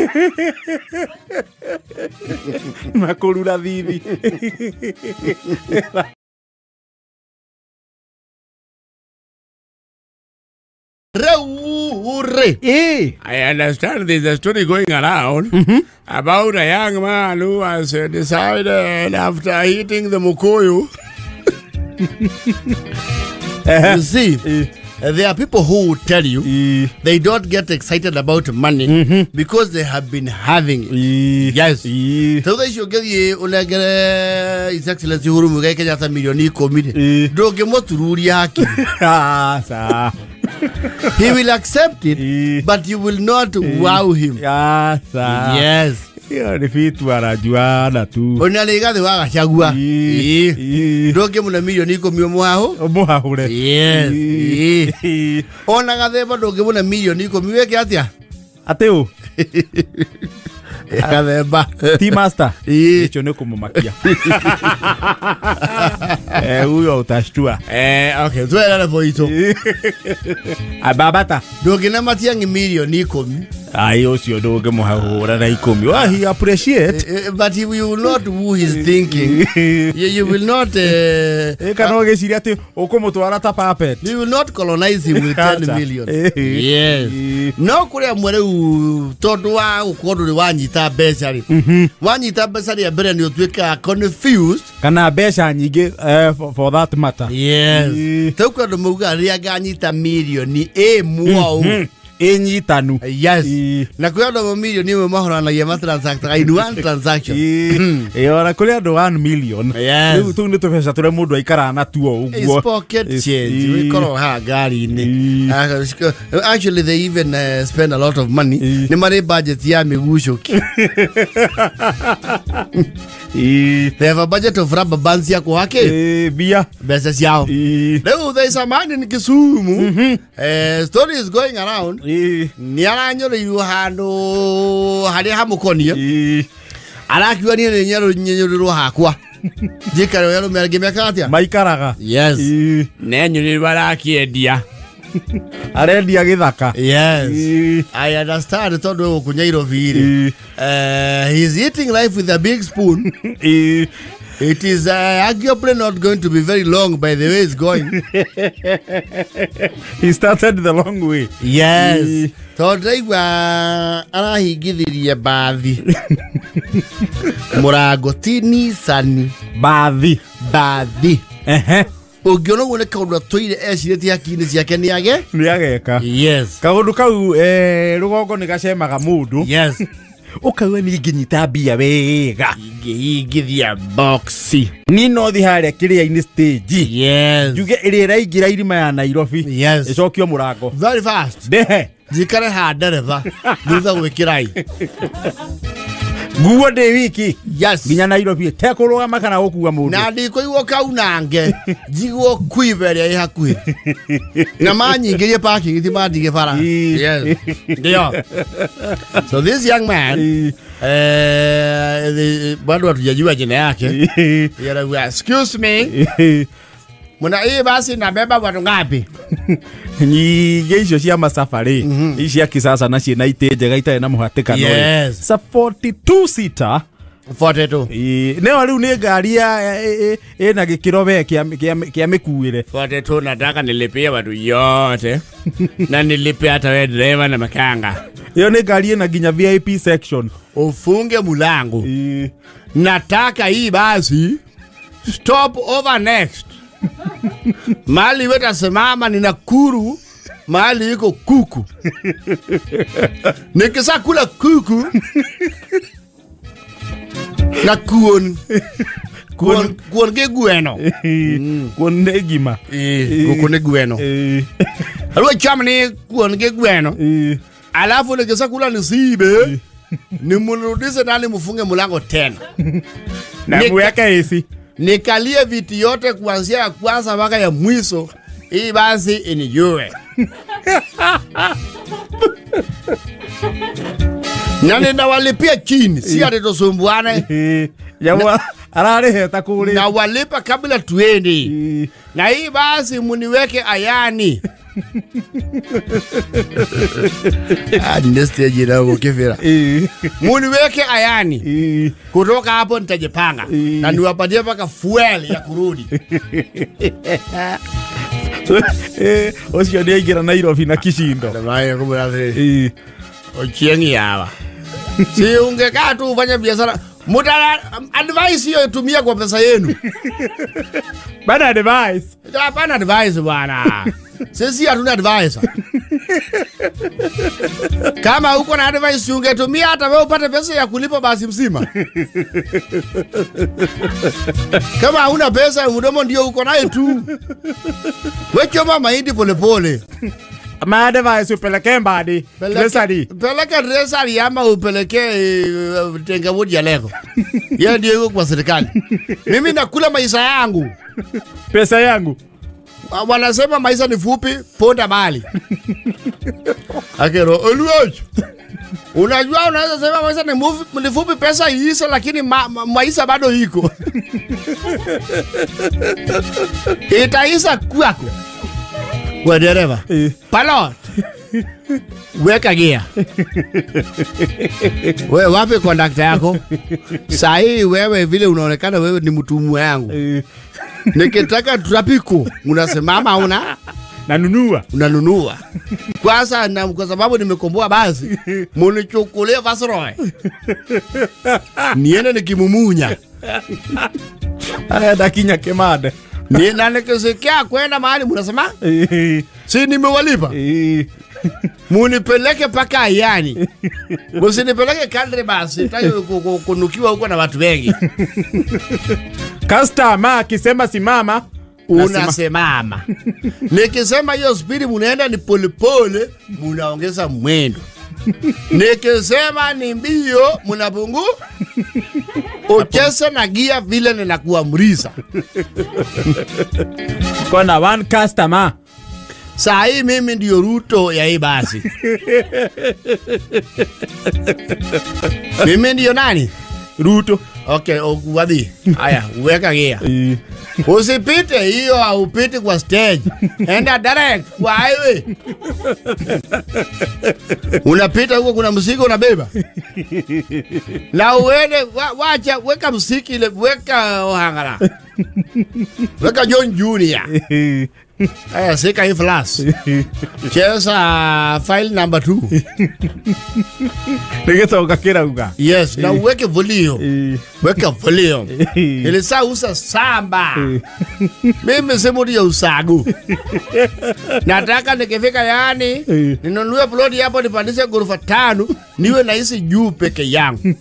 na kũrura thithi I understand there's a story going around about a young man who has decided after eating the mukoyo. You see, there are people who will tell you they don't get excited about money because they have been having it. Yes. So they should get you unagere His Excellency Uhuru Muigai Kenyatta milioni 10. Doge motururi haki. He will accept it, but you will not wow him. Yes. Hiyo ni vitu anajuana tu. Onaliga the waga chagua. Doge muna milioni 10 muhahure. Yes. Ona gatheba doge muna milioni 10 weke atia. Ateo. Gatheba. T-Master. Hicho ni kumumakia. Huyo utashtua. Okay, tuelele boito. Ababata. Doge na matiangi milioni 10. Ayo sio doge muhahura na 10. Well, he appreciate. But he will not who he's thinking. You will not kanoge siria ati okomutwara ta puppet. You will not colonize him with 10 million. Yes. No kuria mwere tondu wa ukondo ri wanyita besari. Wanyita besari abere ni otweka confused. Kana besa nyingi for that matter. Yes. Tokwa ndo muga ria ganyita milioni muo. Enyitanu. Yes. Na kwa ndo milioni we mahoranagia matransaction in one transaction. Ora kuria ndo 1 million. Yes. Tu nito pesa tule mundu aikara na tuo uguo. Pocket change. We koro ha gari ni. Actually they even spend a lot of money. Ni mare budget ya migushoki. They have a budget of rubber bands ya kwake. Bia. Besa yao. Leo there is a man in Kisumu. Story is going around. Ni aranyoro yu hano hari hamukonia. Arakiwa ni nyenyoriro hakwa. Jikaro yaro mergemeka atia. Maikaraga. Yes. Nenyuri barakiendia. Arendia githaka. Yes. I understand tondu kunyairo vire. He's eating life with a big spoon. It is arguably not going to be very long by the way it's going. He started the long way. Yes. Tondaiwa arahingithirie bathi. Murago tini sani. Bathi. Ungiona ngone kaundu toire ecirĩtie hakiri ciake nĩageka. Yes. Kaundu kau rugongo nĩ gacemaga mũndũ. Yes. Ukawe ni nginyita bia wega. Ingithia boxi. Ni no thi haria kiria-ini stage. Yes. Juge iri raigira irima ya Nairobi. Yes. Icokio murango. Very fast. Dehe. Jikare ha ndereva. Thutha gwikirai. Guo de wiki. Yes. Ginya Nairobi tekoroga makana gukua mundu. Na ndiko iwo kaunange jigo kuiberia ihakui. Na manyingirie parking itimandige bara. Yes. Ndio. So this young man bado hatujajua jina yake. Yeye excuse me. Muna hii basi nabeba watu ngapi? Ni geisho cia masafari. Ici ya kisasa na cie na iteje itae na muhatikano. Yes. Sa 42 seater 42. Neo riu ni ngari ya na gikiro be kia mikuire. 42 nataka nilipie watu yote. Na nilipie hata wewe driver na makanga. Hiyo ni ngari na ginya VIP section. Ufunge mulango. Nataka hii basi stop over next. Mali weta semama ni Nakuru, mali iko kuku. Nikisa kula kuku na kuon ge gueno. Kuon negima. Kuku ne gueno. Alwa chama ni kuon ge gueno. Alafu nikisa kula nisibe. Ni munurudise nani mufunge mulango tena. Na muweka esi. Nikalie viti yote kuanzia ya kwanza mpaka ya mwisho. Hii basi inijue. Na ninawalipia chini. Si ati tusumbuane. Yawa arare takuri. Na walipa kabla tuende. Na hii basi muniweke ayani. Neste jina ukifira. Muniweke ayani. Kutoka hapo nitajipanga. Na niwapatie mpaka fuel ya kurudi. Osio ndio ingira Nairobi na kishindo. Ndio kumbe Ochiengi yawa. Si ungekaa tu ufanye biashara. Mutala advice hiyo tumia kwa pesa yenu. Bana advice. Hapana advice bwana. Sisi hatuna advice. Kama uko na advice ungetumia hata wewe upate pesa ya kulipa basi mzima. Kama huna pesa mdomo ndio uko naye tu. Wewe choma mahindi pole pole. Ma advice upeleke mbadi. Peleka resari ama upeleke Tengabudi ya lego. Yeye ndio yuko kwa serikali. Mimi nakula maisha yangu. Pesa yangu. Wanasema maisha ni fupi, ponda mali. Akero, oluoch. Unajua unaweza sema maisha ni fupi pesa iisha lakini maisha bado iko. Itaisha kwako. Kwa dereva. Pilot. Weka gia. Wewe wapi conductor yako? Sahi wewe vile unaonekana wewe ni mtumwa yangu. Nikitaka trapiko unasimama una unanunua. Kwanza na kwa sababu nimekomboa basi munichukulie Viceroy. Niende nikimumunya. Aya dakinya kemade. Ni nani kisikia kwenda mahali mnasema? Si nimewalipa. Munipeleke paka ayani. Musinipeleke kadri basi. Tayo kunukiwa huko na watu wengi. Customer akisema simama unasimama. Nikisema hiyo speed munaenda ni pole pole, munaongeza mwendo. Nikisema ni mbio, munapungu. Ucheze na gia vile ninakuamrisha. Kuna one customer. Saa hii mimi ndio Ruto ya hii basi. Mimi ndio nani? Ruto. Okay, wadi. Aya, uweka gia. Usipite hiyo haupiti kwa stage. Enda direct kwa highway. Unapita huko kuna mzigo unabeba. Na uende wacha weka muziki ile weka Ohangala. Weka John Junior. Aya sika hii flash. Cheza file number 2. Nigeta ukakira uga. Yes, na uweke volume. Weka volume. Ile saa usa samba. Mimi sema ndio usagu. Nataka nikifika yani ninunue plot hapo nipandishe ghorofa 5 niwe na hisi juu peke yangu.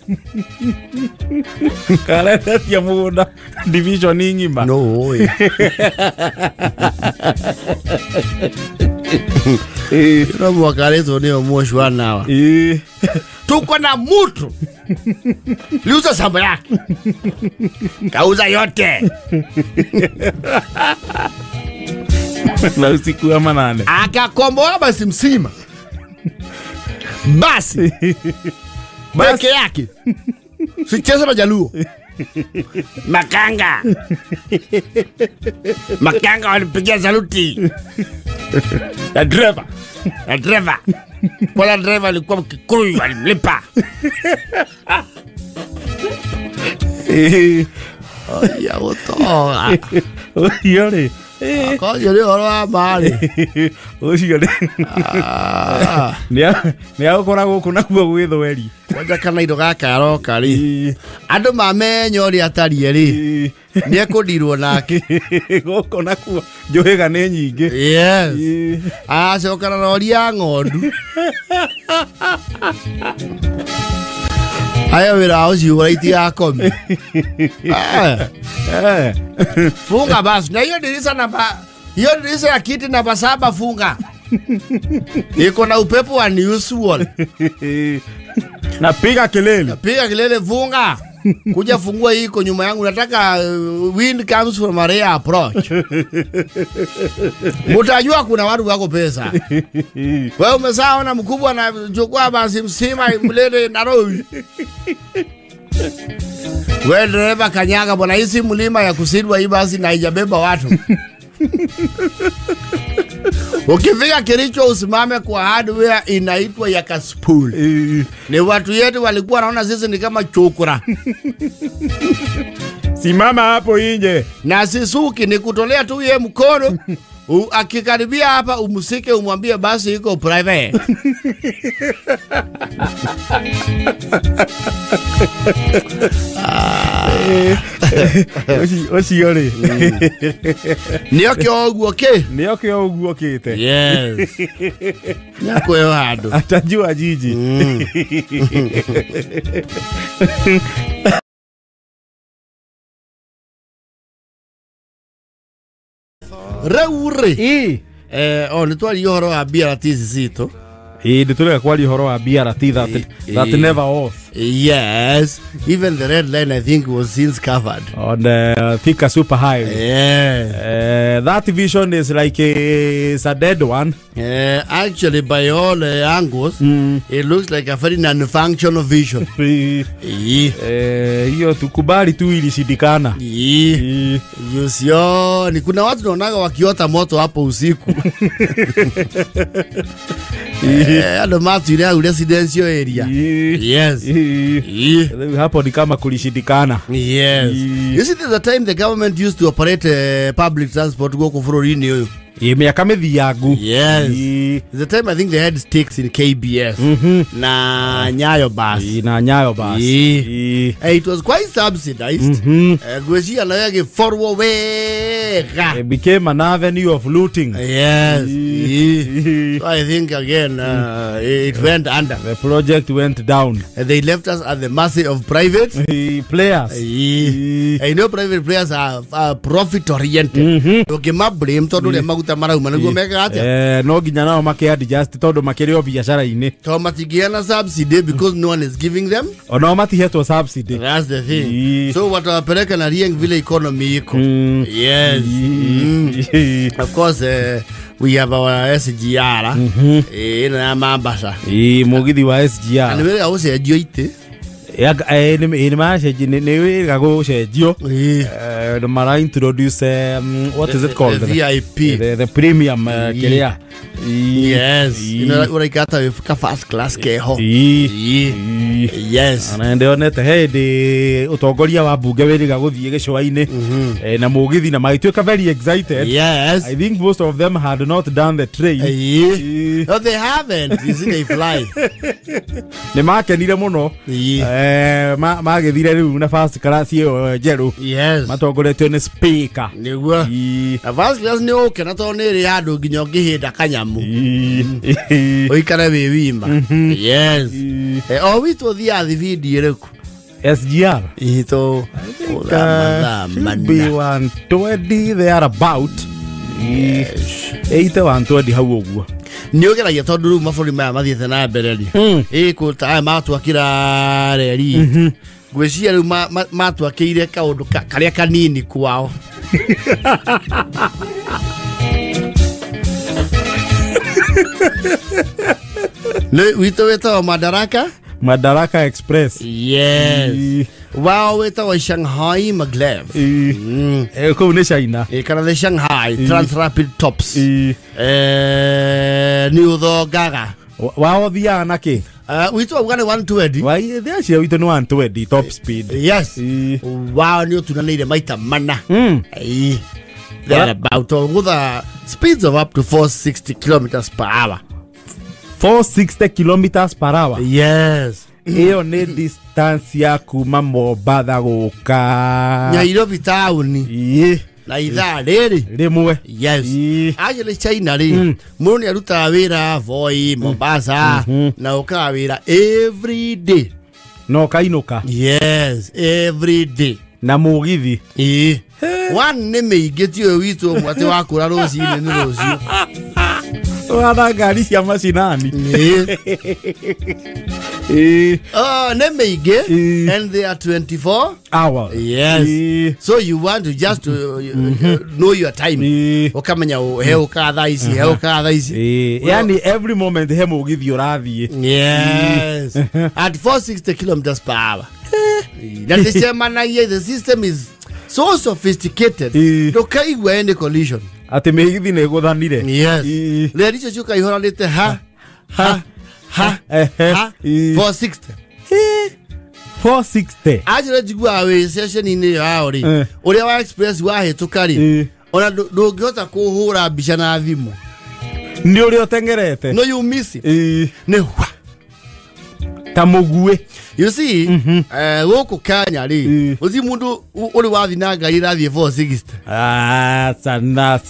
Kaleta ya muda division nyingima. No. Ino mwakarezo niyo mwoshwa nawa. tuko na mtu liuza shamba yake kauza yote na usiku wa manane akakomboa basi msima basi peke yake sicheza na Jaluo Makanga walipigia saluti na driver kwa driver alikuwa Mkikuyu alimlipa ya utoa yore kwa yore ora mali uciore ni akoragwo kuna kuo gwithweri waja kana indo gaka aroka ri andu mamenyo ri atari ri ni ekundirwo nake goko nakuo njuhiga ni nyingi yes acokana na oria ng'ondu ayo wira ucio uraiti yakomi funga basi na hiyo dirisha ya kiti namba 7 funga iko na upepo wa unusual napiga kelele funga kuja fungua hii iko nyuma yangu nataka wind comes from a rare approach mutajua kuna watu wako pesa wewe umesaona mkubwa na chukua basi msima mlele Nairobi wewe dereva kanyaga bwana hizi mlima ya kusidwa hii basi na haijabeba watu ukifika Kericho usimame kwa hardware inaitwa ya Kaspool. Ni watu yetu walikuwa naona sisi ni kama chokora. Simama hapo nje. Na Sisuki ni kutolea tu ye mkono. Akikaribia hapa umusike umwambie basi iko private. Osi yore. Nioke oguo kite. Yes. Nyako yo hado. Atajua jiji. Reure. Nitwari yoro wa BRT zito. Nituleka kwali horo wa BRT that never off. Yes, even the red line I think was since covered on the Thika Super Highway. Yeah, that vision is like it's a dead one. Actually, by all angles, it looks like a very non-functional vision. Hiyo tukubali tu ilishindikana. Yusio, ni kuna watu naonaga wakiota moto hapo usiku. Ado matu ile residential area. Yes. Hapo ni kama kulishindikana. Yes. You see, there's a time the government used to operate public transport go kufurorini yoyo. Miaka mithiangu. Yes. The time I think they had stakes in KBS. Na Nyayo bus. It was quite subsidized. Gweshia na yake forward wega. It became an avenue of looting. Yes. So I think again it went under. The project went down. They left us at the mercy of private players. I know private players are profit oriented. Okay, ma blame todo le maguta marauma niguo meka atia. No ginya nao make adjust todo makirio biashara ini. To matigiana subsidy because no one is giving them. Ono matihetwo subsidy. That's the thing. So what wapeleka na Rieng vile economy iko. Yes. Of course we have our SGR. Na mambasa. Mugithi wa SGR. And we also joite. In my go the Mara introduce what is it called? The VIP. The premium carrier. Yes. You know what I got with first class keho. Yes. And on it hey the utongoria wa bunge weri gaguthie gicwaine na mugithi na maituika very excited. Yes. I think most of them had not done the train. No, they haven't. You see, they fly. Ne makenire muno. Magethire riu na first class yo jeru. Yes. Matongoretio ni speaker. Niguo. First class ni okay na to ni ri andu nginya ngihinda kanyamu. Oikara we wima. Yes. O witu thia thividi reku. SGR. Ito. Be 120 they are about. Yes. 120 hau oguo. Niogeragia tondu riu maburi maya mathiete na mbere ri ko ta matwakira reri gwiciria riu matwakiire kaundu karia kanini kwao le wito weto Madaraka Express. Yes. Wow, weto Shanghai Maglev. Ko ne China. Kana the Shanghai Transrapid Tops. New Dho Gaga. Wow, thia na ki. Wito ugane 120. Wai thia cia wito no 120 top speed. Yes. Wow, ni tunanire maita mana. They're about with speeds of up to 460 kilometers per hour. 460 kilometers per hour. Yes. Hiyo ni distance ya kuma Mombasa guka Nairobi town. Na ithaa riri rimwe. Yes. Ajele China ri muno ni aruta wira Voi Mombasa na uka wira every day. No kainuka. Yes, every day. Na mugithi. One ni meigitio witu mwate wakura rucini ni rucio. Wada gari cia macinani. Ne meige and they are 24 hours. Yes. So you want to just know your time. Ukamenya he ukatha ici. Yani every moment he mugithi urathie. Yes. At 460 kilometers per hour. The system is so sophisticated. Ndukaigua any collision. Ati migithi ne guthanire. Yes. Le richo chuka ihoranite ha 460. 460. Ajira jigua we session ini yao ri. Uria wa express wa hetukari. Ona ndungihota kuhura mbica na thimu. Ni uri otengerete. No you miss it. Ne tamugue. You see, woko Kenya ri. Uzi mundu uri wathi na ngari rathie 460. Sana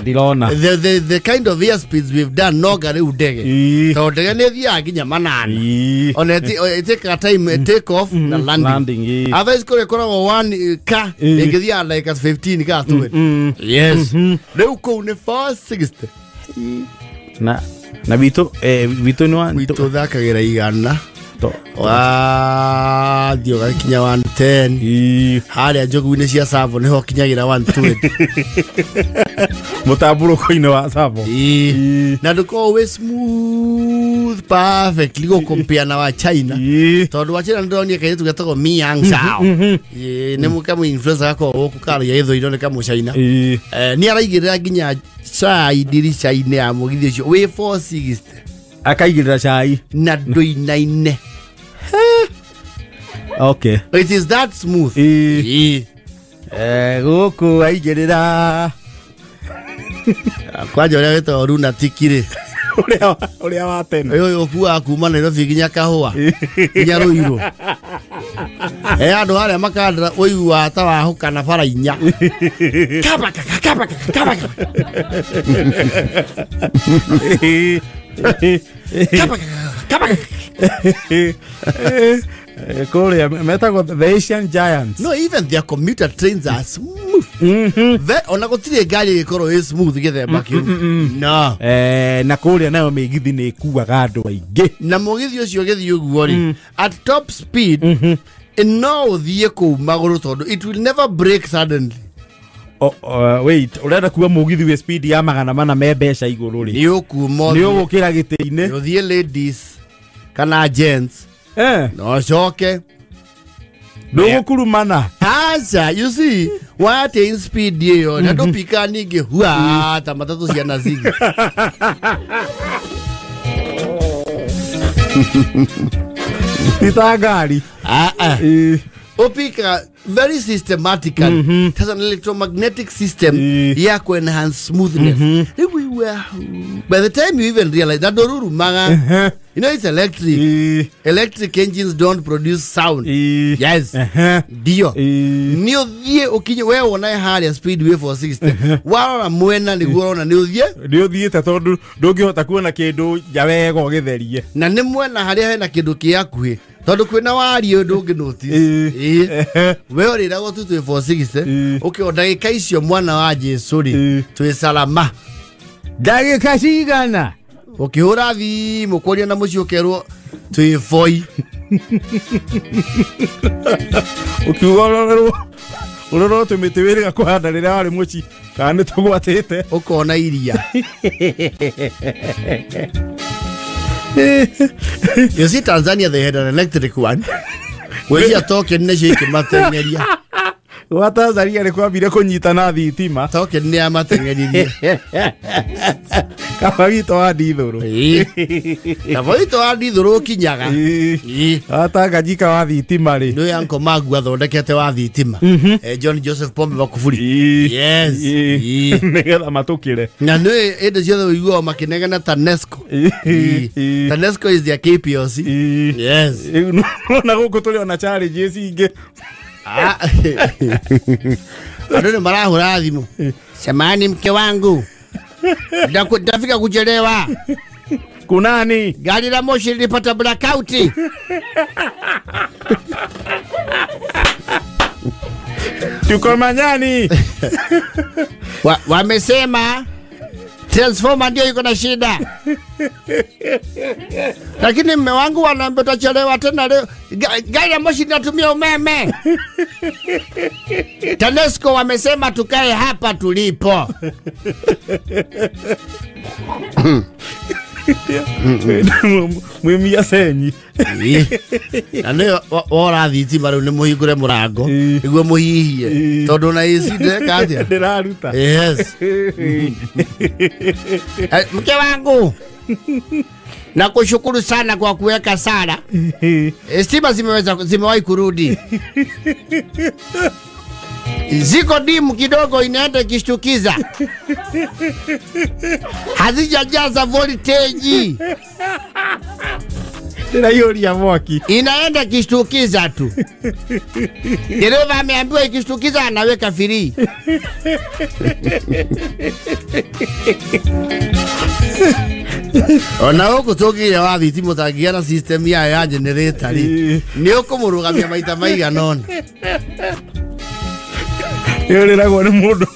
dilona. The kind of air speeds we've done no ngari udege. To ndege ne thia nginya manana. On it take a time take off na landing. Otherwise kore koragwo 1 car ngithia like 15 cars to it. Yes. Leo ko ne 460. Na vitu ni wa vitu thakagira igana. Dio gakinya 110 haria njogu-ini cia Savo niho kinyagira 120 mutaburo koine wa Savo na nduko we smooth perfectly go compare na wa China tondu wa China ndonie kaire tugetagwo Miang Sao ne mukamu influencer yako okukara ya itho irone kamu China ni araigirira nginya chai dirisha-ini ya mugithi ucio we 460 akaigirira chai na nduinaine. Okay. It is that smooth. Goku aigirira. Kwaje uria weto runa tikire. Uria wa tene. Yo kuwa kuma Nairobi ginya kahua. Ginya Ruiru. Andu haria makandira uigua ta wa hukana bara inya. Kaba. Korea metago the Asian giants. No, even their commuter trains are smooth. Ona gutire ngari gikoro is smooth githemba kiu. No. Na Korea nayo migithi ni kuaga andu aingi. Na mugithi ucio githi uguo ri at top speed no thie ku maguru tondu it will never break suddenly. Wait, urenda kuwa mugithi we speed ya 400 me mbeca iguru ri. Ni ukuma. Ni ugukira giti-ini. Yo thie ladies kana gents. No shoke. No kurumana. Acha, you see, what in speed yo. Na do pika ninge hua ta matatu cia naziga. Itagari. Opika very systematically. It has an electromagnetic system ya ku enhance smoothness. By the time you even realize that doruru maga, you know it's electric. Electric engines don't produce sound. Yes. Dio. Nio thie ukinye we wona haria speed way 460. Wara mwena ni guona ni uthie. Ndio thie ta tondu ndungihota kuona kindu jawego githerie. Na ni mwena haria hena kindu kiakuhi. Tondu kwina wario ndungi notice. We orira go tu 460. Okay, ndagika icio mwana wa Jesu ri twi salama. Ndagika cigana ukihura thimu kuria na mucio kerwo twi foi ukiuga uroro tumitiwiri gakuhanda rira wari muci kana tugwatite ukona iria you see Tanzania they had an electric one where you talking ne shake matengeria wa Tanzania ni kwambire kunyitana thitima talking ne amatengeria kabagito wa dithuru kabagito wa dithuru kinyaga atanga jika wa thitima ri no yanko magu athondekete wa thitima John Joseph Pombe Magufuli yes negetha matukire na no ende ciothe wiguo makinegana TANESCO TANESCO is their KPLC yes na guku tuli ona challenges inge Adone marahura thimu samani mke wangu ndafika kuchelewa kunani gari la moshi lilipata blackout tuko manyani wamesema transformer ndio iko na shida lakini mme wangu wanaambia tutachelewa tena leo gari la moshi linatumia umeme TANESCO wamesema tukae hapa tulipo mwimia senyi ane ora thitima riu ni muhingure murango iguo muhihie tondu na icinde katia ndiraruta yes mke wangu nakushukuru sana kwa kuweka sala stima zimewahi kurudi ziko dimu kidogo inaenda ikishtukiza hazijajaza voltage tena hiyo ya mwaki inaenda kishtukiza tu dereva ameambiwa ikishtukiza anaweka free ona huko toki ya wathi timo tagiana system ya generator ni ukumurugamia maita maiga none yule ragwa ni mundu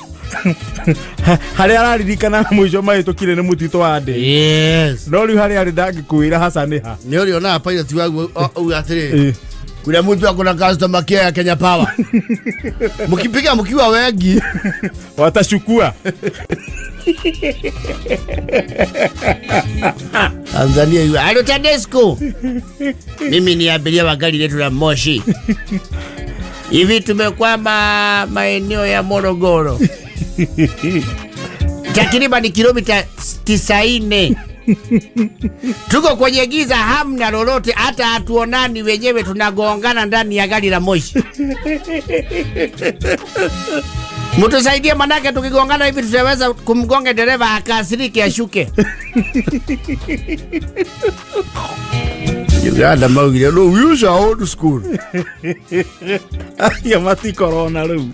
hari araririkana mwisho mahitukire ni mutito wa nde yes no riu hari ari ndangikuira hasa ni ha ni uri ona pilot wagu ugatire kuna mtu akona customer care ya Kenya Power mkipiga mkiwa wengi watashukua Tanzania yu alo TANESCO mimi ni abiria wa gari letu la moshi hivi tumekwama maeneo ya Morogoro takriban kilomita 90 tuko kwenye giza hamna lolote hata hatuonani wenyewe tunagongana ndani ya gari la moshi mtusaidie manake tukigongana hivi tutaweza kumgonga dereva akasirike ashuke Uganda maugire no we use old school ya mati corona ru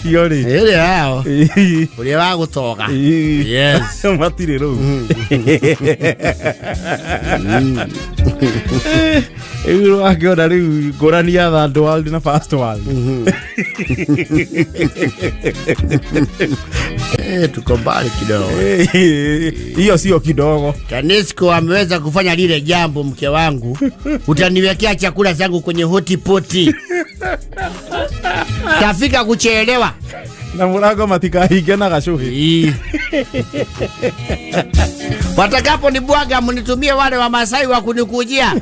yori ele hao uri wa gutoga yes matire ru Euro akiona riu ngorani ya third world na first world tuko mbali kidogo hiyo sio kidogo TANESCO ameweza kufanya lile jambo mke wangu utaniwekea chakula zangu kwenye hotipoti tafika kuchelewa na murago matikahinge na gashuhi watakapo ni bwaga mnitumie wale wa Masai wa kunikujia